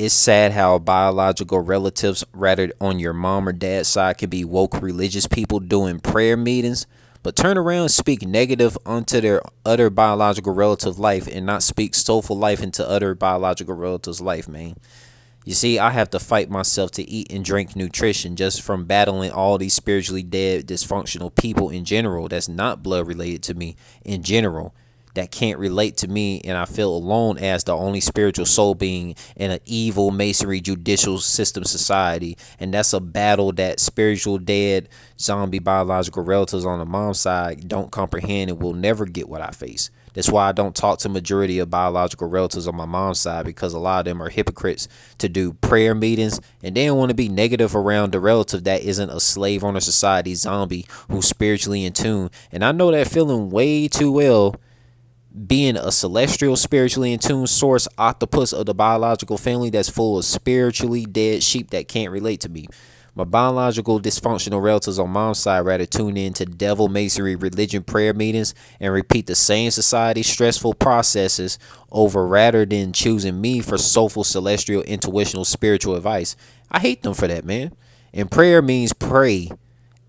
It's sad how biological relatives, rather on your mom or dad's side, can be woke religious people doing prayer meetings, but turn around and speak negative onto their other biological relative life and not speak soulful life into other biological relatives' life, man. You see, I have to fight myself to eat and drink nutrition just from battling all these spiritually dead, dysfunctional people in general that's not blood related to me in general, that can't relate to me, and I feel alone as the only spiritual soul being in an evil masonry judicial system society. And that's a battle that spiritual dead zombie biological relatives on the mom's side don't comprehend and will never get what I face. That's why I don't talk to majority of biological relatives on my mom's side, because a lot of them are hypocrites to do prayer meetings, and they don't want to be negative around the relative that isn't a slave owner society zombie who's spiritually in tune. And I know that feeling way too well, being a celestial, spiritually in tune source octopus of the biological family that's full of spiritually dead sheep that can't relate to me. My biological dysfunctional relatives on mom's side rather tune in to devil masonry religion prayer meetings and repeat the same society stressful processes over rather than choosing me for soulful, celestial, intuitional, spiritual advice. I hate them for that, man. And prayer means pray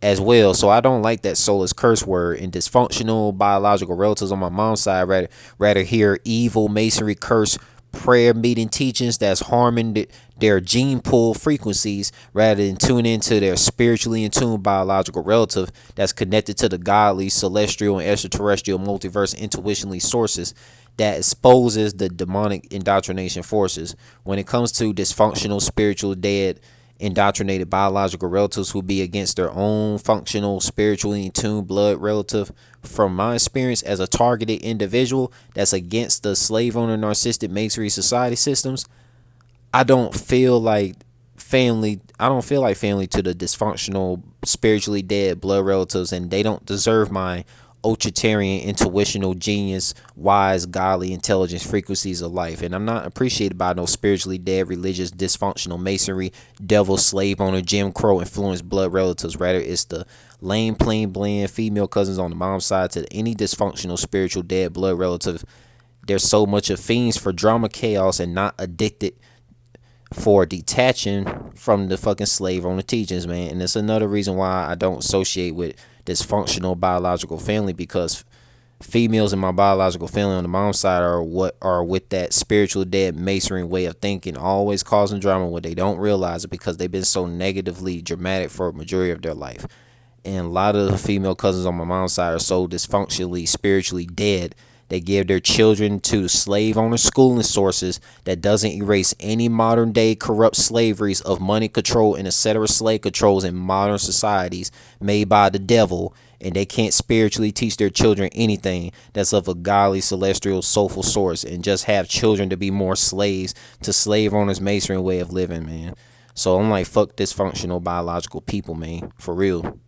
as well. So I don't like that soulless curse word. And dysfunctional biological relatives on my mom's side rather hear evil masonry curse prayer meeting teachings that's harming their gene pool frequencies rather than tune into their spiritually in tune biological relative that's connected to the godly, celestial, and extraterrestrial multiverse intuitionally sources that exposes the demonic indoctrination forces. When it comes to dysfunctional spiritual dead indoctrinated biological relatives who be against their own functional spiritually in tune blood relative, from my experience as a targeted individual that's against the slave owner narcissistic masonry society systems, I don't feel like family to the dysfunctional spiritually dead blood relatives, and they don't deserve my ultratarian intuitional genius wise godly intelligence frequencies of life. And I'm not appreciated by no spiritually dead religious dysfunctional masonry devil slave owner Jim Crow influenced blood relatives. Rather, it's the lame plain bland female cousins on the mom's side to any dysfunctional spiritual dead blood relative. They're so much of fiends for drama chaos and not addicted for detaching from the fucking slave owner teachings, man. And it's another reason why I don't associate with dysfunctional biological family, because females in my biological family on the mom's side are what are with that spiritual dead masonry way of thinking, always causing drama when they don't realize it because they've been so negatively dramatic for a majority of their life. And a lot of the female cousins on my mom's side are so dysfunctionally spiritually dead, they give their children to slave owner schooling sources that doesn't erase any modern day corrupt slaveries of money control and etc. slave controls in modern societies made by the devil. And they can't spiritually teach their children anything that's of a godly, celestial, soulful source, and just have children to be more slaves to slave owners' masonry way of living, man. So I'm like, fuck dysfunctional biological people, man. For real.